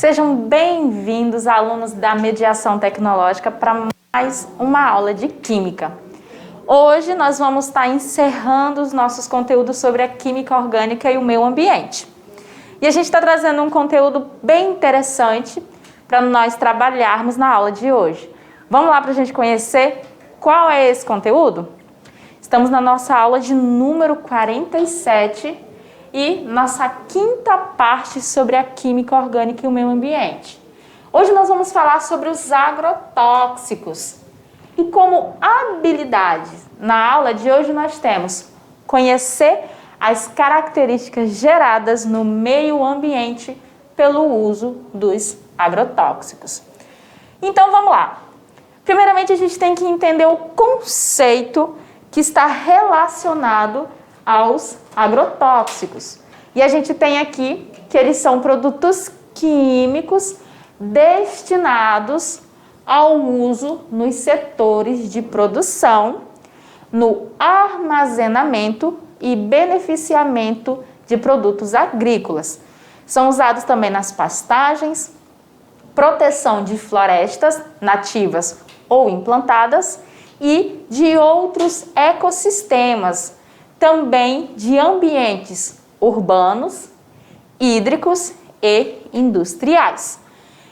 Sejam bem-vindos, alunos da Mediação Tecnológica, para mais uma aula de Química. Hoje nós vamos estar encerrando os nossos conteúdos sobre a química orgânica e o meio ambiente. E a gente está trazendo um conteúdo bem interessante para nós trabalharmos na aula de hoje. Vamos lá para a gente conhecer qual é esse conteúdo? Estamos na nossa aula de número 47 e nossa quinta parte sobre a química orgânica e o meio ambiente. Hoje nós vamos falar sobre os agrotóxicos. E como habilidades, na aula de hoje nós temos conhecer as características geradas no meio ambiente pelo uso dos agrotóxicos. Então vamos lá. Primeiramente a gente tem que entender o conceito que está relacionado aos agrotóxicos. E a gente tem aqui que eles são produtos químicos destinados ao uso nos setores de produção, no armazenamento e beneficiamento de produtos agrícolas. São usados também nas pastagens, proteção de florestas nativas ou implantadas e de outros ecossistemas, também de ambientes urbanos, hídricos e industriais.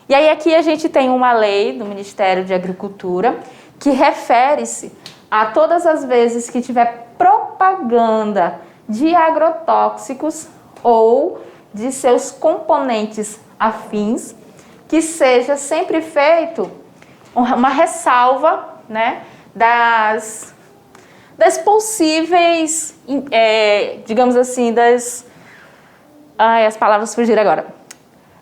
E aí aqui a gente tem uma lei do Ministério de Agricultura que refere-se a todas as vezes que tiver propaganda de agrotóxicos ou de seus componentes afins, que seja sempre feito uma ressalva, né, das possíveis, digamos assim, as palavras fugiram agora,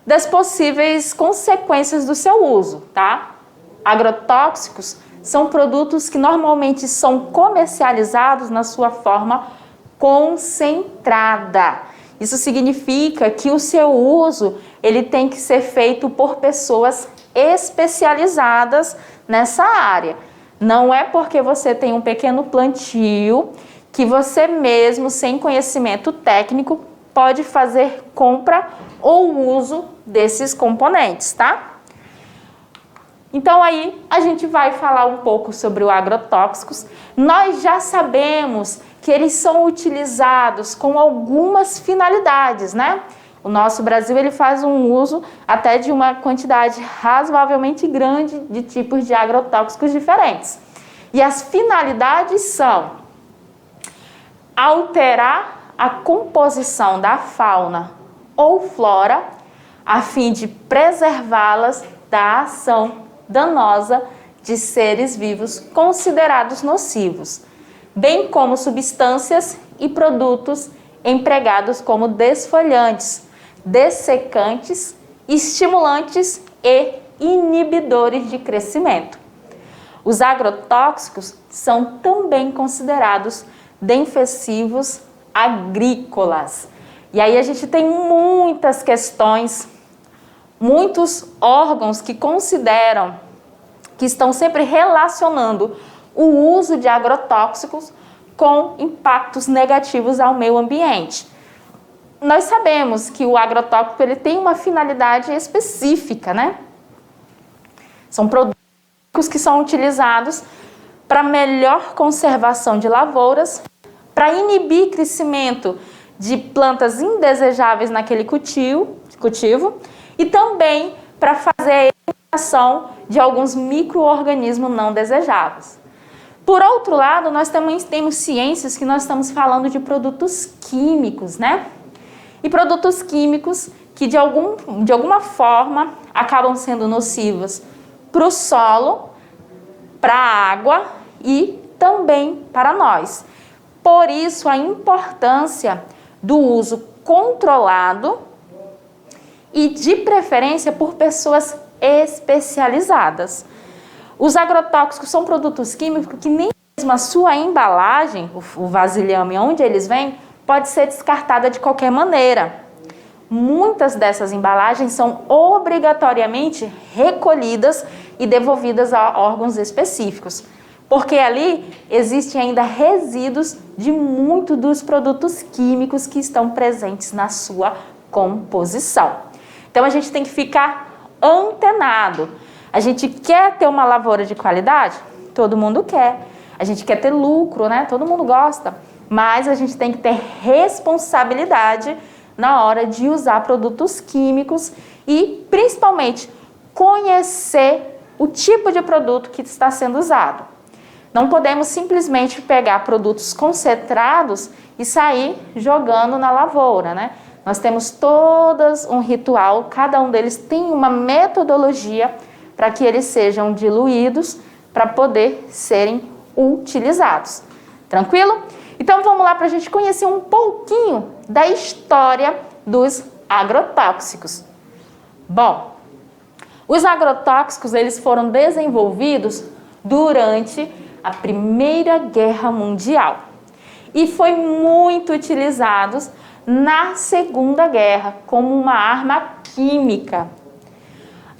das possíveis consequências do seu uso, tá? Agrotóxicos são produtos que normalmente são comercializados na sua forma concentrada. Isso significa que o seu uso ele tem que ser feito por pessoas especializadas nessa área. Não é porque você tem um pequeno plantio que você mesmo, sem conhecimento técnico, pode fazer compra ou uso desses componentes, tá? Então aí a gente vai falar um pouco sobre os agrotóxicos. Nós já sabemos que eles são utilizados com algumas finalidades, né? O nosso Brasil ele faz um uso até de uma quantidade razoavelmente grande de tipos de agrotóxicos diferentes. E as finalidades são alterar a composição da fauna ou flora a fim de preservá-las da ação danosa de seres vivos considerados nocivos, bem como substâncias e produtos empregados como desfolhantes, dessecantes, estimulantes e inibidores de crescimento. Os agrotóxicos são também considerados defensivos agrícolas. E aí a gente tem muitas questões, muitos órgãos que consideram que estão sempre relacionando o uso de agrotóxicos com impactos negativos ao meio ambiente. Nós sabemos que o agrotóxico ele tem uma finalidade específica, né? São produtos que são utilizados para melhor conservação de lavouras, para inibir crescimento de plantas indesejáveis naquele cultivo e também para fazer a eliminação de alguns micro-organismos não desejáveis. Por outro lado, nós também temos ciências que nós estamos falando de produtos químicos, né? E produtos químicos que de alguma forma acabam sendo nocivos para o solo, para a água e também para nós. Por isso, a importância do uso controlado e de preferência por pessoas especializadas. Os agrotóxicos são produtos químicos que nem mesmo a sua embalagem, o vasilhame onde eles vêm, pode ser descartada de qualquer maneira. Muitas dessas embalagens são obrigatoriamente recolhidas e devolvidas a órgãos específicos, porque ali existem ainda resíduos de muitos dos produtos químicos que estão presentes na sua composição. Então, a gente tem que ficar antenado. A gente quer ter uma lavoura de qualidade? Todo mundo quer. A gente quer ter lucro, né? Todo mundo gosta. Mas a gente tem que ter responsabilidade na hora de usar produtos químicos e, principalmente, conhecer o tipo de produto que está sendo usado. Não podemos simplesmente pegar produtos concentrados e sair jogando na lavoura, né? Nós temos todos um ritual, cada um deles tem uma metodologia para que eles sejam diluídos para poder serem utilizados. Tranquilo? Então vamos lá para a gente conhecer um pouquinho da história dos agrotóxicos. Bom, os agrotóxicos eles foram desenvolvidos durante a Primeira Guerra Mundial e foi muito utilizados na Segunda Guerra como uma arma química.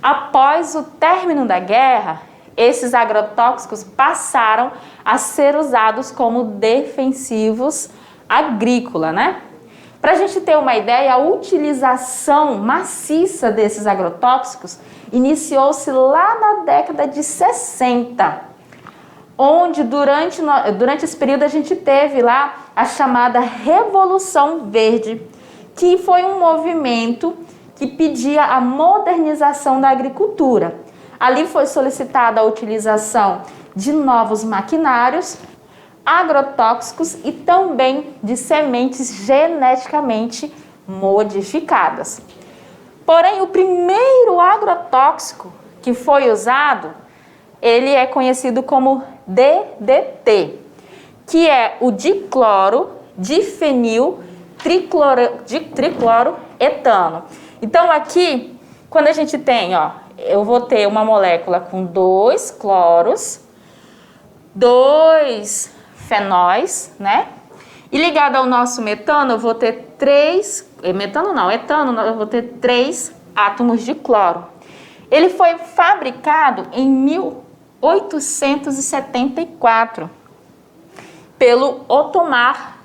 Após o término da guerra, esses agrotóxicos passaram a ser usados como defensivos agrícolas, né? Para a gente ter uma ideia, a utilização maciça desses agrotóxicos iniciou-se lá na década de 60, onde durante esse período a gente teve lá a chamada Revolução Verde, que foi um movimento que pedia a modernização da agricultura. Ali foi solicitada a utilização de novos maquinários, agrotóxicos e também de sementes geneticamente modificadas. Porém, o primeiro agrotóxico que foi usado, ele é conhecido como DDT, que é o dicloro difenil tricloroetano. Então aqui, quando a gente tem, ó, eu vou ter uma molécula com 2 cloros, 2 fenóis, né? E ligado ao nosso metano, eu vou ter 3, etano, eu vou ter 3 átomos de cloro. Ele foi fabricado em 1874 pelo Ottomar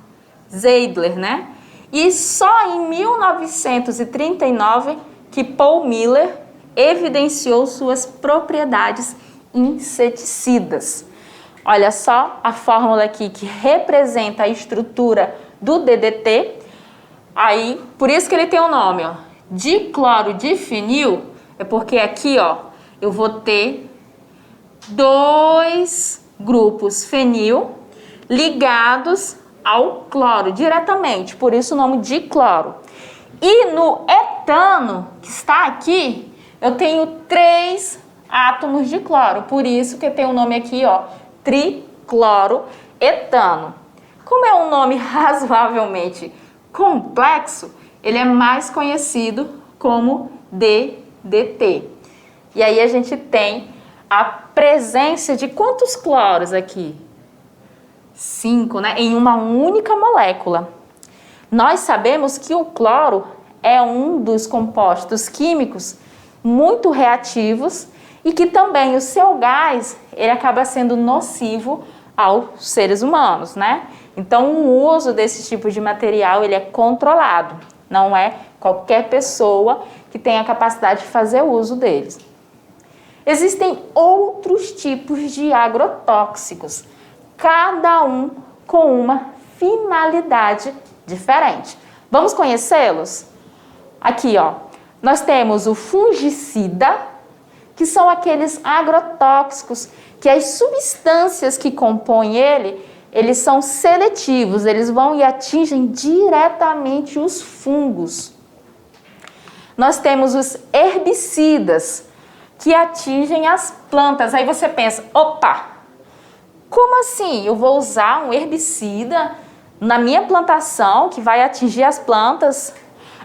Zeidler, né? E só em 1939 que Paul Miller evidenciou suas propriedades inseticidas. Olha só a fórmula aqui que representa a estrutura do DDT. Aí, por isso que ele tem o nome, ó, diclorodifenil, é porque aqui, ó, eu vou ter 2 grupos fenil ligados ao cloro diretamente, por isso o nome dicloro. E no etano, que está aqui, eu tenho 3 átomos de cloro, por isso que tem o nome aqui, ó, tricloroetano. Como é um nome razoavelmente complexo, ele é mais conhecido como DDT. E aí a gente tem a presença de quantos cloros aqui? 5, né? Em uma única molécula. Nós sabemos que o cloro é um dos compostos químicos muito reativos e que também o seu gás ele acaba sendo nocivo aos seres humanos, né? Então o uso desse tipo de material ele é controlado, não é qualquer pessoa que tem a capacidade de fazer uso deles. Existem outros tipos de agrotóxicos, cada um com uma finalidade diferente. Vamos conhecê-los? Aqui, ó, nós temos o fungicida, que são aqueles agrotóxicos que as substâncias que compõem eles são seletivos, eles vão e atingem diretamente os fungos. Nós temos os herbicidas, que atingem as plantas. Aí você pensa, opa, como assim? Eu vou usar um herbicida na minha plantação que vai atingir as plantas?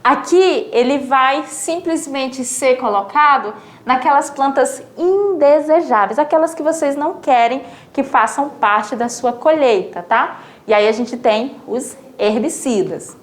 Aqui ele vai simplesmente ser colocado naquelas plantas indesejáveis, aquelas que vocês não querem que façam parte da sua colheita, tá? E aí a gente tem os herbicidas.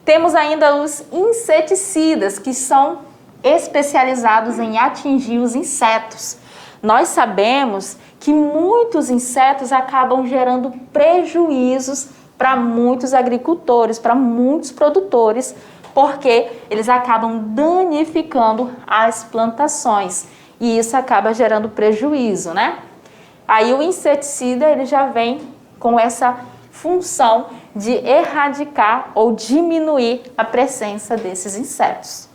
Temos ainda os inseticidas, que são especializados em atingir os insetos. Nós sabemos que muitos insetos acabam gerando prejuízos para muitos agricultores, para muitos produtores porque eles acabam danificando as plantações e isso acaba gerando prejuízo, né? Aí o inseticida ele já vem com essa função de erradicar ou diminuir a presença desses insetos.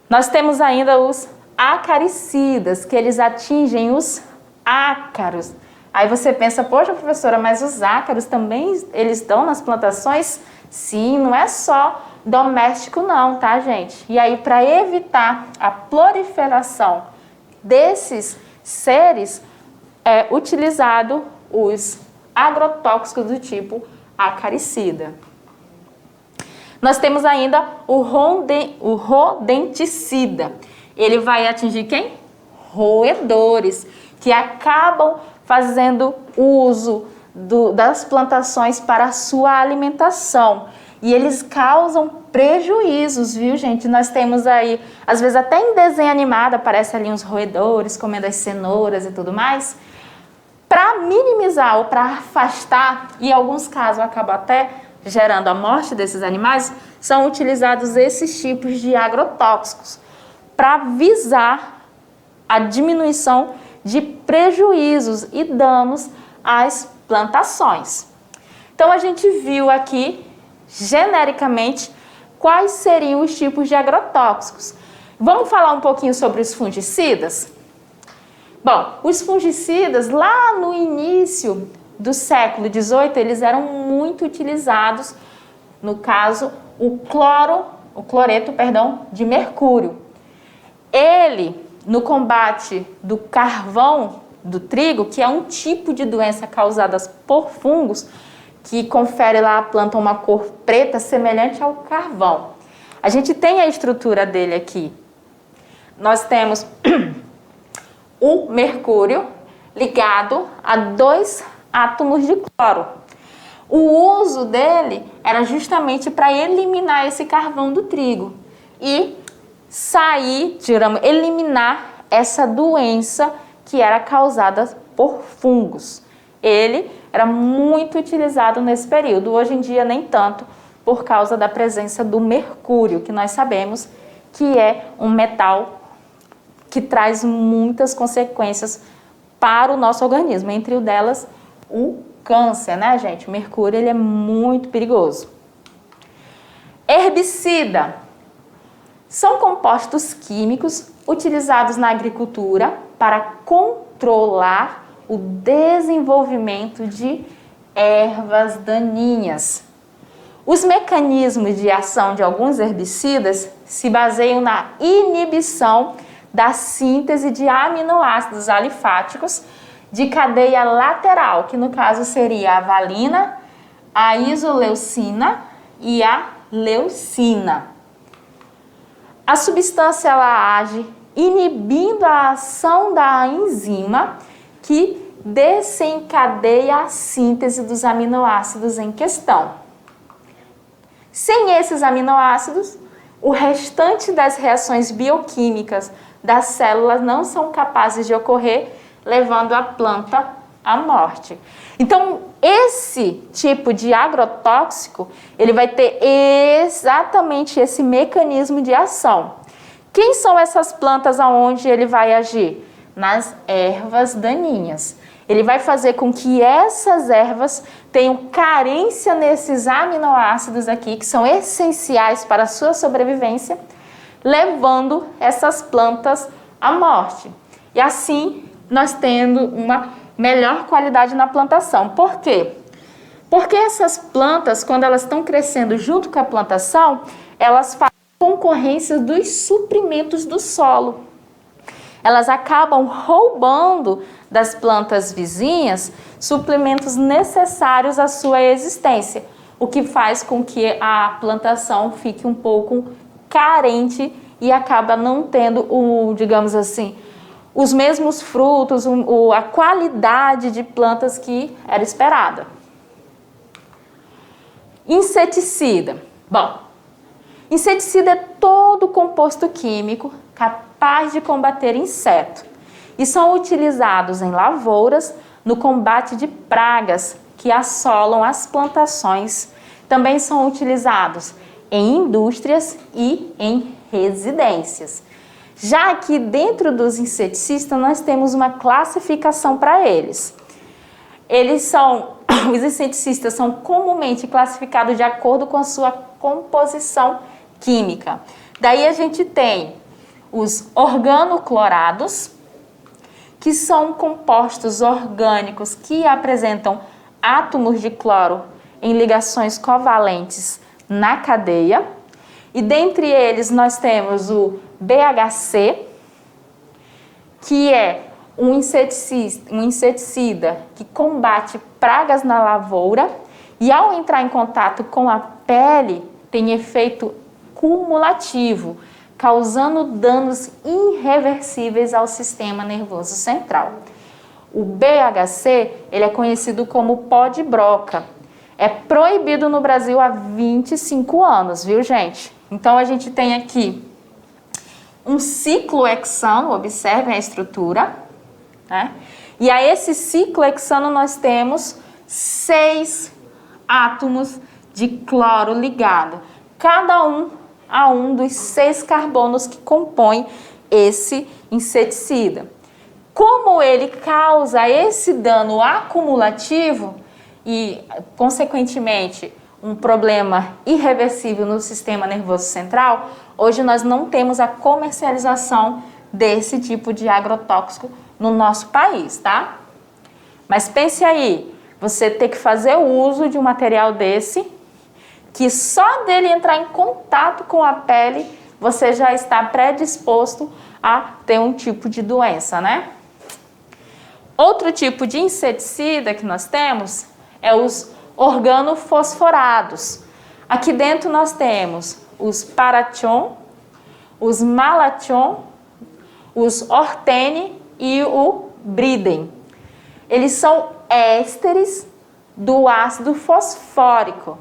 Nós temos ainda os acaricidas, que eles atingem os ácaros. Aí você pensa, poxa professora, mas os ácaros também eles estão nas plantações? Sim, não é só doméstico não, tá gente? E aí para evitar a proliferação desses seres, é utilizado os agrotóxicos do tipo acaricida. Nós temos ainda o rodenticida. Ele vai atingir quem? Roedores, que acabam fazendo uso das plantações para a sua alimentação. E eles causam prejuízos, viu, gente? Nós temos aí, às vezes até em desenho animado, aparece ali uns roedores comendo as cenouras e tudo mais. Para minimizar ou para afastar, e em alguns casos acaba até gerando a morte desses animais, são utilizados esses tipos de agrotóxicos para visar a diminuição de prejuízos e danos às plantações. Então a gente viu aqui, genericamente, quais seriam os tipos de agrotóxicos. Vamos falar um pouquinho sobre os fungicidas? Bom, os fungicidas, lá no início do século XVIII, eles eram muito utilizados, no caso, o cloreto de mercúrio. Ele, no combate do carvão do trigo, que é um tipo de doença causada por fungos, que confere lá à planta uma cor preta semelhante ao carvão. A gente tem a estrutura dele aqui. Nós temos o mercúrio ligado a 2 átomos de cloro. O uso dele era justamente para eliminar esse carvão do trigo e eliminar essa doença que era causada por fungos. Ele era muito utilizado nesse período, hoje em dia nem tanto, por causa da presença do mercúrio, que nós sabemos que é um metal que traz muitas consequências para o nosso organismo, entre o delas o câncer, né, gente? O mercúrio ele é muito perigoso. Herbicida são compostos químicos utilizados na agricultura para controlar o desenvolvimento de ervas daninhas. Os mecanismos de ação de alguns herbicidas se baseiam na inibição da síntese de aminoácidos alifáticos de cadeia lateral, que no caso seria a valina, a isoleucina e a leucina. A substância ela age inibindo a ação da enzima que desencadeia a síntese dos aminoácidos em questão. Sem esses aminoácidos, o restante das reações bioquímicas das células não são capazes de ocorrer, levando a planta à morte. Então, esse tipo de agrotóxico, ele vai ter exatamente esse mecanismo de ação. Quem são essas plantas aonde ele vai agir? Nas ervas daninhas. Ele vai fazer com que essas ervas tenham carência nesses aminoácidos aqui, que são essenciais para a sua sobrevivência, levando essas plantas à morte. E assim, nós tendo uma melhor qualidade na plantação. Por quê? Porque essas plantas, quando elas estão crescendo junto com a plantação, elas fazem concorrência dos suprimentos do solo. Elas acabam roubando das plantas vizinhas suplementos necessários à sua existência, o que faz com que a plantação fique um pouco carente e acaba não tendo, digamos assim, os mesmos frutos, a qualidade de plantas que era esperada. Inseticida. Bom, inseticida é todo composto químico capaz de combater inseto e são utilizados em lavouras no combate de pragas que assolam as plantações. Também são utilizados em indústrias e em residências. Já que dentro dos inseticidas nós temos uma classificação para eles. Os inseticidas são comumente classificados de acordo com a sua composição química. Daí a gente tem os organoclorados, que são compostos orgânicos que apresentam átomos de cloro em ligações covalentes na cadeia. E dentre eles nós temos o BHC, que é um inseticida que combate pragas na lavoura e ao entrar em contato com a pele tem efeito cumulativo, causando danos irreversíveis ao sistema nervoso central. O BHC, ele é conhecido como pó de broca. É proibido no Brasil há 25 anos, viu, gente? Então, a gente tem aqui um ciclohexano, observem a estrutura, né? E a esse ciclohexano nós temos 6 átomos de cloro ligado, cada um a um dos 6 carbonos que compõem esse inseticida. Como ele causa esse dano acumulativo e, consequentemente, um problema irreversível no sistema nervoso central, hoje nós não temos a comercialização desse tipo de agrotóxico no nosso país, tá? Mas pense aí, você ter que fazer o uso de um material desse, que só dele entrar em contato com a pele, você já está predisposto a ter um tipo de doença, né? Outro tipo de inseticida que nós temos é os organofosforados. Aqui dentro nós temos os paration, os malathion, os ortene e o briden. Eles são ésteres do ácido fosfórico,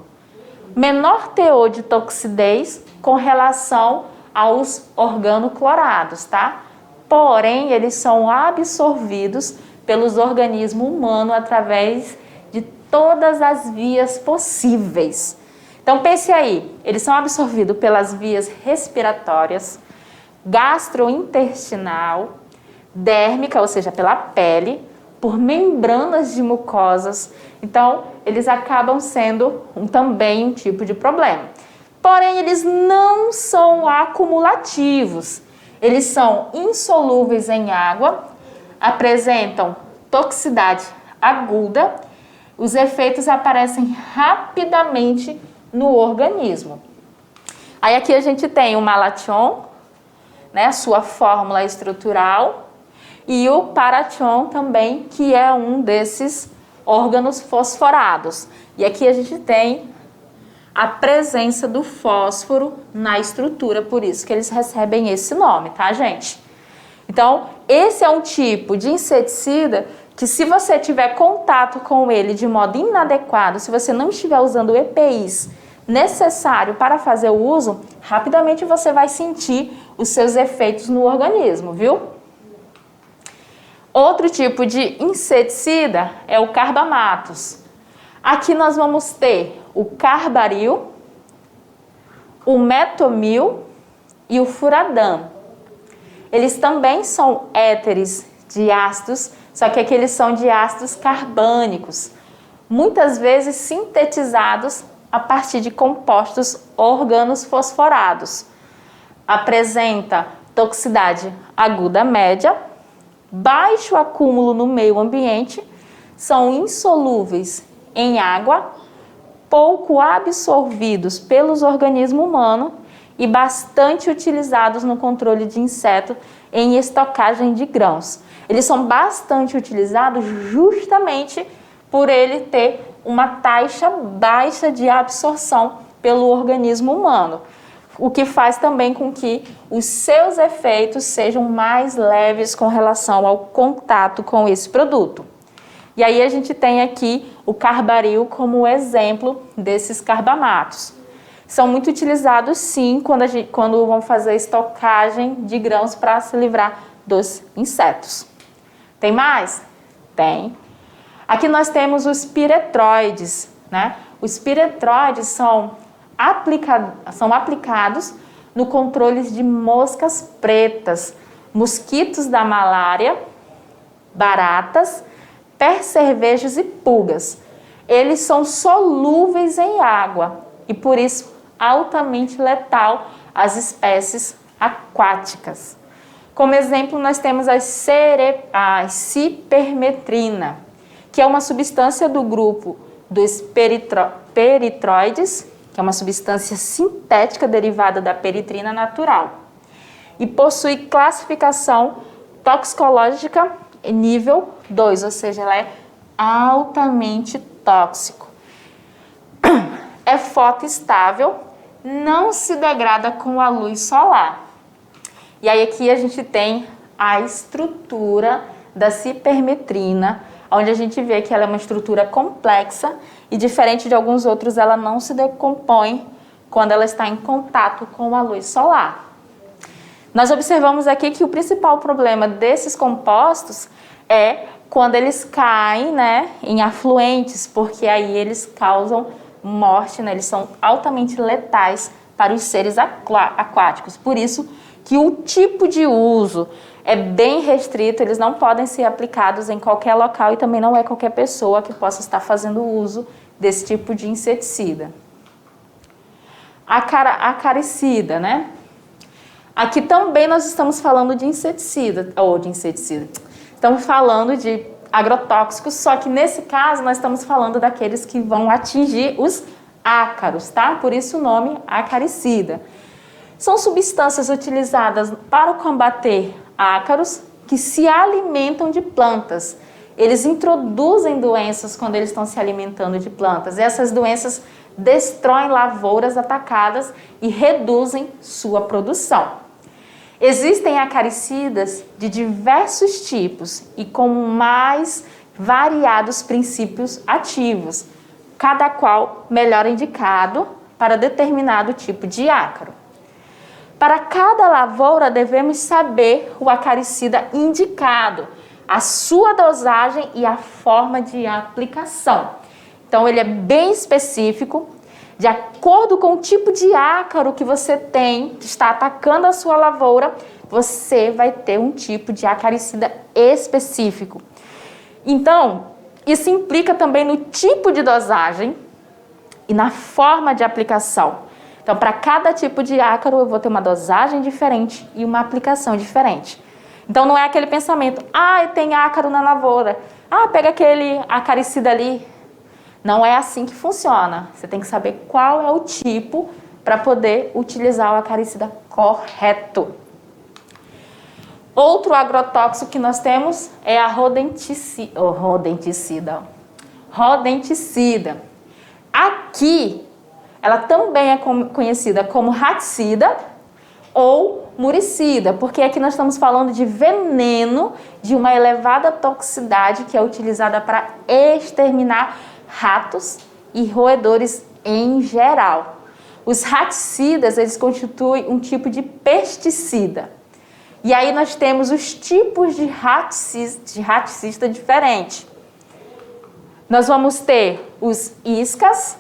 menor teor de toxidez com relação aos organoclorados, tá? Porém, eles são absorvidos pelos organismos humanos através de todas as vias possíveis. Então, pense aí, eles são absorvidos pelas vias respiratórias, gastrointestinal, dérmica, ou seja, pela pele, por membranas de mucosas. Então, eles acabam sendo também um tipo de problema. Porém, eles não são acumulativos. Eles são insolúveis em água, apresentam toxicidade aguda, os efeitos aparecem rapidamente no organismo. Aí aqui a gente tem o malathion, né, a sua fórmula estrutural, e o paration também, que é um desses órgãos fosforados. E aqui a gente tem a presença do fósforo na estrutura, por isso que eles recebem esse nome, tá, gente? Então, esse é um tipo de inseticida que, se você tiver contato com ele de modo inadequado, se você não estiver usando o EPIs necessário para fazer o uso, rapidamente você vai sentir os seus efeitos no organismo, viu? Outro tipo de inseticida é o carbamatos. Aqui nós vamos ter o carbaril, o metomil e o furadano. Eles também são éteres de ácidos, só que aqui eles são de ácidos carbânicos, muitas vezes sintetizados a partir de compostos organofosforados. Apresenta toxicidade aguda média, baixo acúmulo no meio ambiente, são insolúveis em água, pouco absorvidos pelos organismos humanos e bastante utilizados no controle de insetos em estocagem de grãos. Eles são bastante utilizados justamente por ele ter uma taxa baixa de absorção pelo organismo humano, o que faz também com que os seus efeitos sejam mais leves com relação ao contato com esse produto. E aí a gente tem aqui o carbaril como exemplo desses carbamatos. São muito utilizados, sim, quando vão fazer estocagem de grãos para se livrar dos insetos. Tem mais? Tem. Aqui nós temos os piretroides, né? Os piretroides são são aplicados no controle de moscas pretas, mosquitos da malária, baratas, percevejos e pulgas. Eles são solúveis em água e, por isso, altamente letal às espécies aquáticas. Como exemplo, nós temos a cipermetrina, que é uma substância do grupo dos peritroides, que é uma substância sintética derivada da peritrina natural, e possui classificação toxicológica nível 2, ou seja, ela é altamente tóxico. É fotoestável, não se degrada com a luz solar. E aí aqui a gente tem a estrutura da cipermetrina, onde a gente vê que ela é uma estrutura complexa e, diferente de alguns outros, ela não se decompõe quando ela está em contato com a luz solar. Nós observamos aqui que o principal problema desses compostos é quando eles caem, né, em afluentes, porque aí eles causam morte, né, eles são altamente letais para os seres aquáticos. Por isso que o tipo de uso é bem restrito, eles não podem ser aplicados em qualquer local e também não é qualquer pessoa que possa estar fazendo uso desse tipo de inseticida. Acaricida, né? Aqui também nós estamos falando de inseticida. Estamos falando de agrotóxicos, só que nesse caso nós estamos falando daqueles que vão atingir os ácaros, tá? Por isso o nome acaricida. São substâncias utilizadas para combater ácaros que se alimentam de plantas. Eles introduzem doenças quando eles estão se alimentando de plantas. E essas doenças destroem lavouras atacadas e reduzem sua produção. Existem acaricidas de diversos tipos e com mais variados princípios ativos, cada qual melhor indicado para determinado tipo de ácaro. Para cada lavoura devemos saber o acaricida indicado, a sua dosagem e a forma de aplicação. Então ele é bem específico, de acordo com o tipo de ácaro que você tem, que está atacando a sua lavoura, você vai ter um tipo de acaricida específico. Então, isso implica também no tipo de dosagem e na forma de aplicação. Então, para cada tipo de ácaro, eu vou ter uma dosagem diferente e uma aplicação diferente. Então, não é aquele pensamento, tem ácaro na lavoura, pega aquele acaricida ali. Não é assim que funciona. Você tem que saber qual é o tipo para poder utilizar o acaricida correto. Outro agrotóxico que nós temos é a rodenticida. Aqui, ela também é conhecida como raticida ou muricida, porque aqui nós estamos falando de veneno de uma elevada toxicidade que é utilizada para exterminar ratos e roedores em geral. Os raticidas, eles constituem um tipo de pesticida. E aí nós temos os tipos de raticida diferentes. Nós vamos ter os iscas,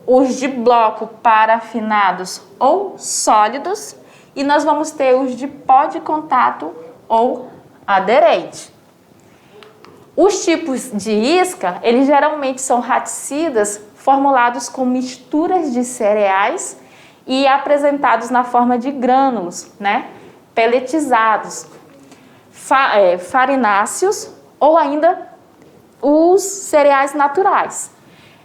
os de bloco parafinados ou sólidos, e nós vamos ter os de pó de contato ou aderente. Os tipos de isca, eles geralmente são raticidas formulados com misturas de cereais e apresentados na forma de grânulos, né? Peletizados, farináceos ou ainda os cereais naturais.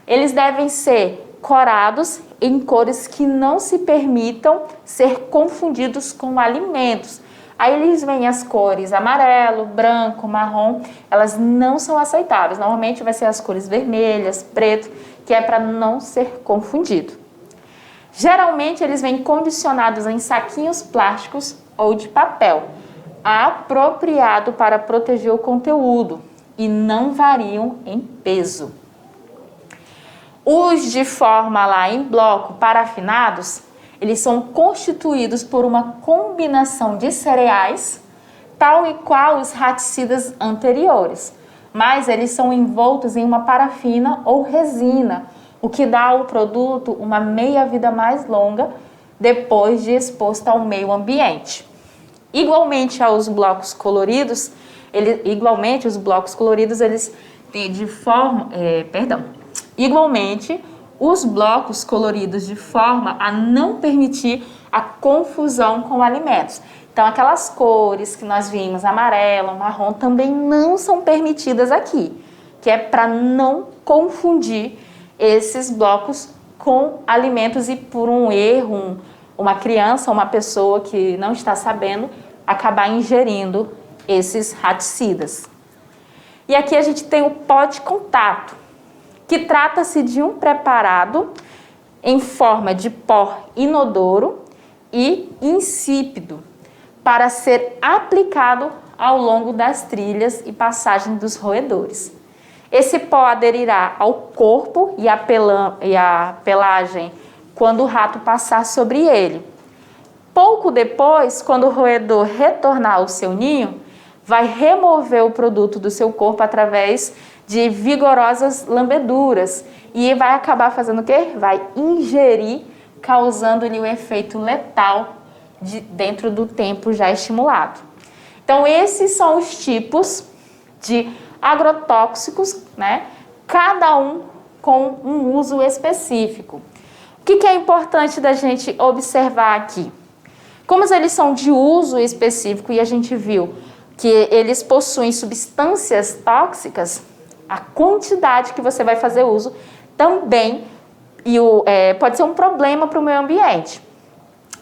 Eles devem ser corados em cores que não se permitam ser confundidos com alimentos. Aí eles vêm as cores amarelo, branco, marrom, elas não são aceitáveis. Normalmente vai ser as cores vermelhas, preto, que é para não ser confundido. Geralmente eles vêm condicionados em saquinhos plásticos ou de papel, apropriado para proteger o conteúdo e não variam em peso. Os de forma lá em bloco parafinados, eles são constituídos por uma combinação de cereais, tal e qual os raticidas anteriores, mas eles são envoltos em uma parafina ou resina, o que dá ao produto uma meia-vida mais longa depois de exposto ao meio ambiente. Igualmente os blocos coloridos, eles têm igualmente os blocos coloridos de forma a não permitir a confusão com alimentos. Então, aquelas cores que nós vimos, amarelo, marrom, também não são permitidas aqui, que é para não confundir esses blocos com alimentos e por um erro, uma criança, uma pessoa que não está sabendo, acabar ingerindo esses raticidas. E aqui a gente tem o pó de contato, que trata-se de um preparado em forma de pó inodoro e insípido para ser aplicado ao longo das trilhas e passagem dos roedores. Esse pó aderirá ao corpo e à pelagem quando o rato passar sobre ele. Pouco depois, quando o roedor retornar ao seu ninho, vai remover o produto do seu corpo através de vigorosas lambeduras e vai acabar fazendo o quê? Vai ingerir, causando-lhe o efeito letal dentro do tempo já estimulado. Então, esses são os tipos de agrotóxicos, né? Cada um com um uso específico. O que é importante da gente observar aqui? Como eles são de uso específico e a gente viu que eles possuem substâncias tóxicas, a quantidade que você vai fazer uso também pode ser um problema para o meio ambiente.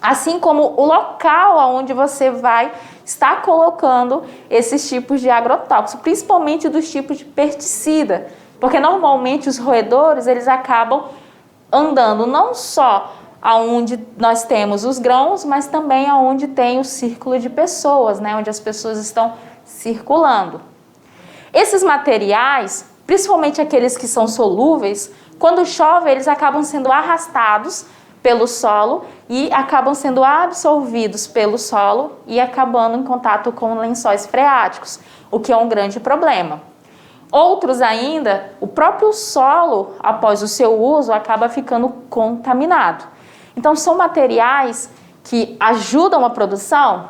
Assim como o local onde você vai estar colocando esses tipos de agrotóxicos, principalmente dos tipos de pesticida, porque normalmente os roedores eles acabam andando não só aonde nós temos os grãos, mas também aonde tem o círculo de pessoas, né, onde as pessoas estão circulando. Esses materiais, principalmente aqueles que são solúveis, quando chove eles acabam sendo arrastados pelo solo e acabam sendo absorvidos pelo solo e acabando em contato com lençóis freáticos, o que é um grande problema. Outros ainda, o próprio solo, após o seu uso, acaba ficando contaminado. Então, são materiais que ajudam a produção?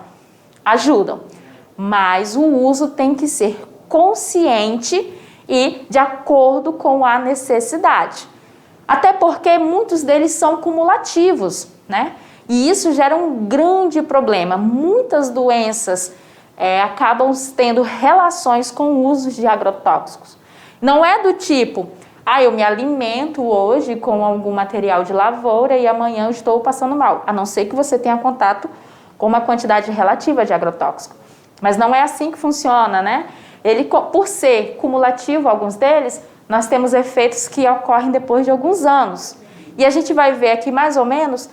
Ajudam, mas o uso tem que ser consciente e de acordo com a necessidade. Até porque muitos deles são cumulativos, né? E isso gera um grande problema. Muitas doenças acabam tendo relações com o uso de agrotóxicos. Não é do tipo, eu me alimento hoje com algum material de lavoura e amanhã eu estou passando mal, a não ser que você tenha contato com uma quantidade relativa de agrotóxico. Mas não é assim que funciona, né? Ele, por ser cumulativo, alguns deles, nós temos efeitos que ocorrem depois de alguns anos. E a gente vai ver aqui mais ou menos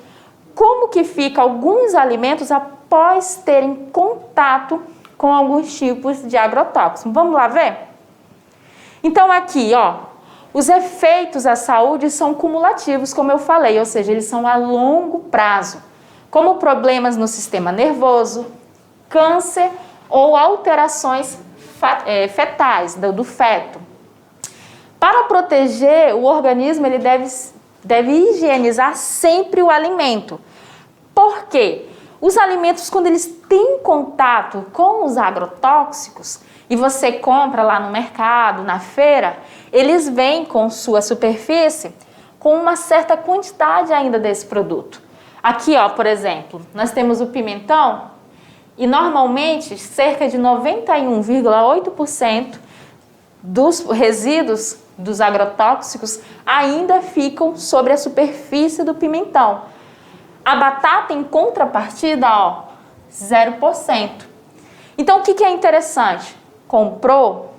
como que fica alguns alimentos após terem contato com alguns tipos de agrotóxicos. Vamos lá ver? Então aqui, os efeitos à saúde são cumulativos, como eu falei, ou seja, eles são a longo prazo, como problemas no sistema nervoso, câncer ou alterações fetais do feto. Para proteger o organismo, ele deve higienizar sempre o alimento. Por quê? Os alimentos, quando eles têm contato com os agrotóxicos, e você compra lá no mercado, na feira, eles vêm com sua superfície com uma certa quantidade ainda desse produto. Aqui, por exemplo, nós temos o pimentão e normalmente cerca de 91,8% dos resíduos dos agrotóxicos ainda ficam sobre a superfície do pimentão. A batata, em contrapartida, 0%. Então, o que é interessante? Comprou,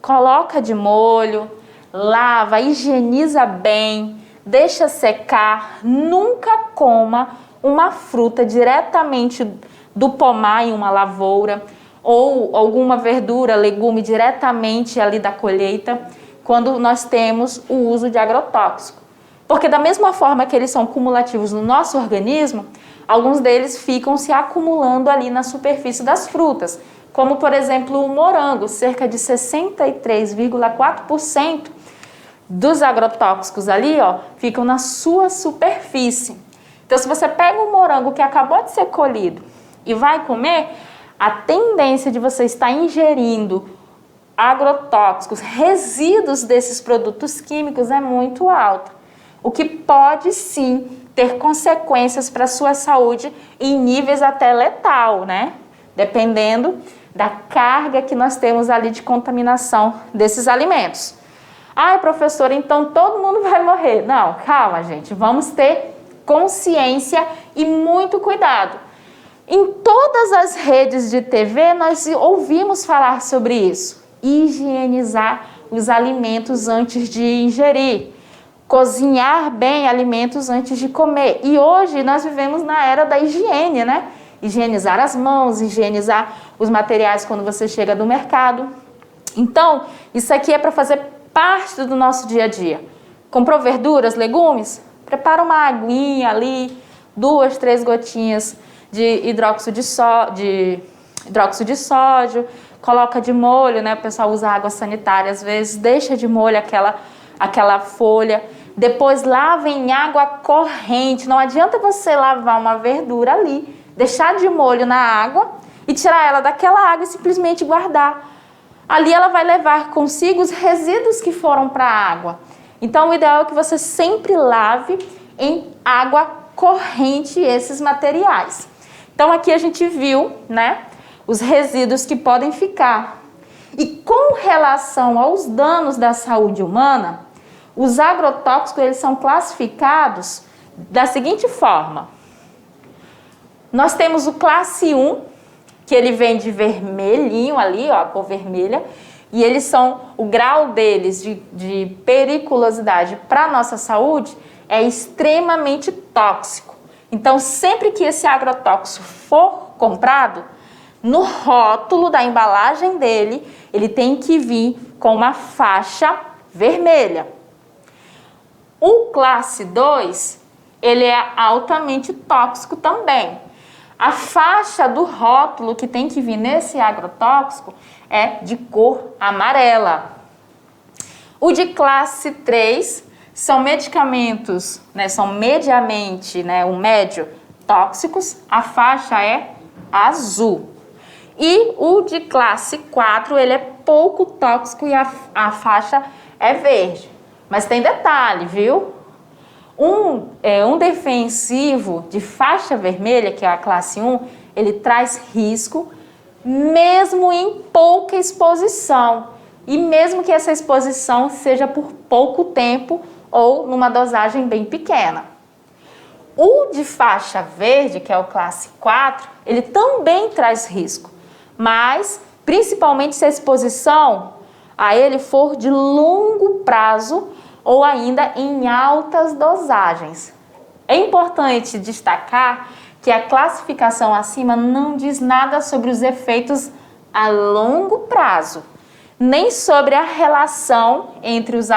coloca de molho, lava, higieniza bem, deixa secar, nunca coma uma fruta diretamente do pomar em uma lavoura ou alguma verdura, legume diretamente ali da colheita, quando nós temos o uso de agrotóxico. Porque da mesma forma que eles são cumulativos no nosso organismo, alguns deles ficam se acumulando ali na superfície das frutas, como por exemplo o morango, cerca de 63,4% dos agrotóxicos ali, ó, ficam na sua superfície. Então, se você pega um morango que acabou de ser colhido e vai comer, a tendência de você estar ingerindo agrotóxicos, resíduos desses produtos químicos é muito alta, o que pode sim ter consequências para a sua saúde em níveis até letal, né? Dependendo da carga que nós temos ali de contaminação desses alimentos. Ai, professora, então todo mundo vai morrer. Não, calma, gente, vamos ter consciência e muito cuidado. Em todas as redes de TV nós ouvimos falar sobre isso. Higienizar os alimentos antes de ingerir. Cozinhar bem alimentos antes de comer. E hoje nós vivemos na era da higiene, né? Higienizar as mãos, higienizar os materiais quando você chega do mercado. Então, isso aqui é para fazer parte do nosso dia a dia. Comprou verduras, legumes? Prepara uma aguinha ali, 2, 3 gotinhas de hidróxido de sódio, coloca de molho, né? O pessoal usa água sanitária às vezes, deixa de molho aquela folha, depois lava em água corrente. Não adianta você lavar uma verdura ali, deixar de molho na água e tirar ela daquela água e simplesmente guardar. Ali ela vai levar consigo os resíduos que foram para a água. Então o ideal é que você sempre lave em água corrente esses materiais. Então aqui a gente viu, né, os resíduos que podem ficar. E com relação aos danos da saúde humana, os agrotóxicos eles são classificados da seguinte forma. Nós temos o classe 1, que ele vem de vermelhinho ali, ó, a cor vermelha, e eles são, o grau deles de periculosidade para a nossa saúde é extremamente tóxico. Então, sempre que esse agrotóxico for comprado, no rótulo da embalagem dele, ele tem que vir com uma faixa vermelha. O classe 2, ele é altamente tóxico também. A faixa do rótulo que tem que vir nesse agrotóxico é de cor amarela. O de classe 3 são medicamentos, né, são mediamente, né, o médio, tóxicos, a faixa é azul. E o de classe 4, ele é pouco tóxico e a faixa é verde. Mas tem detalhe, viu? Um defensivo de faixa vermelha, que é a classe 1, ele traz risco mesmo em pouca exposição. E mesmo que essa exposição seja por pouco tempo ou numa dosagem bem pequena. O de faixa verde, que é o classe 4, ele também traz risco, mas principalmente se a exposição a ele for de longo prazo ou ainda em altas dosagens. É importante destacar que a classificação acima não diz nada sobre os efeitos a longo prazo, nem sobre a relação entre os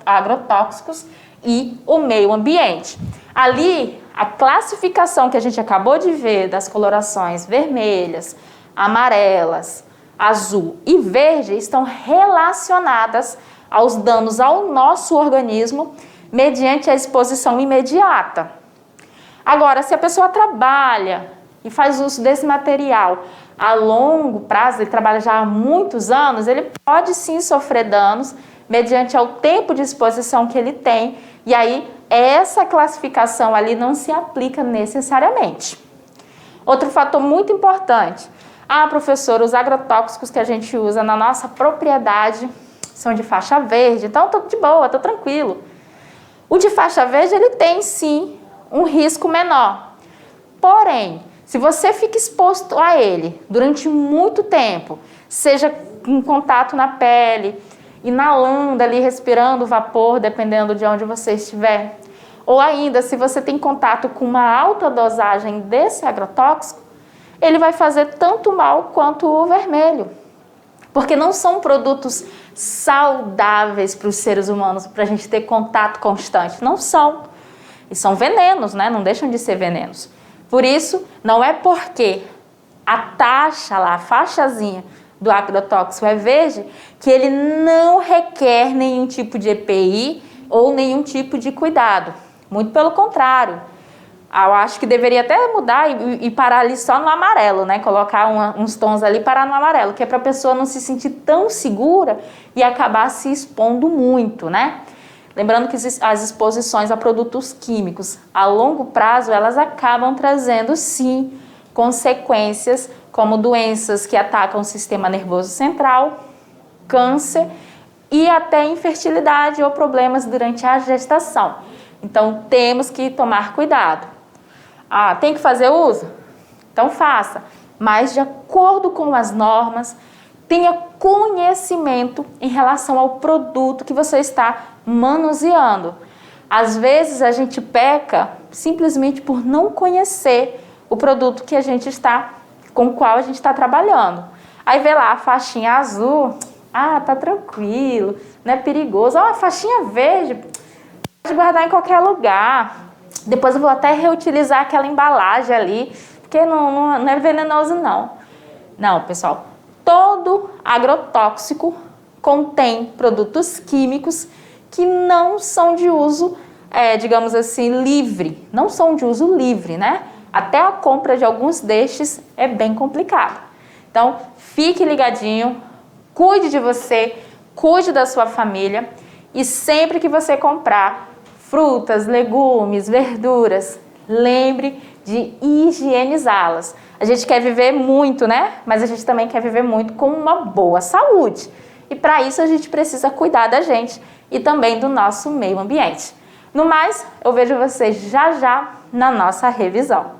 agrotóxicos e o meio ambiente. Ali, a classificação que a gente acabou de ver das colorações vermelhas, amarelas, azul e verde estão relacionadas aos danos ao nosso organismo mediante a exposição imediata. Agora, se a pessoa trabalha e faz uso desse material a longo prazo, ele trabalha já há muitos anos, ele pode sim sofrer danos mediante ao tempo de exposição que ele tem, e aí essa classificação ali não se aplica necessariamente. Outro fator muito importante, professora, os agrotóxicos que a gente usa na nossa propriedade são de faixa verde, então eu tô de boa, tô tranquilo. O de faixa verde, ele tem sim um risco menor. Porém, se você fica exposto a ele durante muito tempo, seja em contato na pele, inalando ali, respirando vapor, dependendo de onde você estiver, ou ainda se você tem contato com uma alta dosagem desse agrotóxico, ele vai fazer tanto mal quanto o vermelho. Porque não são produtos saudáveis para os seres humanos, para a gente ter contato constante. Não são. E são venenos, né? Não deixam de ser venenos. Por isso, não é porque a taxa lá, a faixazinha do agrotóxico é verde, que ele não requer nenhum tipo de EPI ou nenhum tipo de cuidado. Muito pelo contrário. Eu acho que deveria até mudar e parar ali só no amarelo, né? Colocar uns tons ali e parar no amarelo, que é para a pessoa não se sentir tão segura e acabar se expondo muito, né? Lembrando que as exposições a produtos químicos a longo prazo, elas acabam trazendo, sim, consequências como doenças que atacam o sistema nervoso central, câncer e até infertilidade ou problemas durante a gestação. Então, temos que tomar cuidado. Tem que fazer uso? Então faça, mas de acordo com as normas, tenha conhecimento em relação ao produto que você está manuseando. Às vezes a gente peca simplesmente por não conhecer o produto que com o qual a gente está trabalhando. Aí vê lá a faixinha azul, tá tranquilo, não é perigoso. A faixinha verde, pode guardar em qualquer lugar. Depois eu vou até reutilizar aquela embalagem ali, porque não é venenoso não. Não, pessoal, todo agrotóxico contém produtos químicos que não são de uso, digamos assim, livre. Não são de uso livre, né? Até a compra de alguns destes é bem complicado. Então, fique ligadinho, cuide de você, cuide da sua família e sempre que você comprar frutas, legumes, verduras, lembre de higienizá-las. A gente quer viver muito, né? Mas a gente também quer viver muito com uma boa saúde. E para isso a gente precisa cuidar da gente e também do nosso meio ambiente. No mais, eu vejo vocês já já na nossa revisão.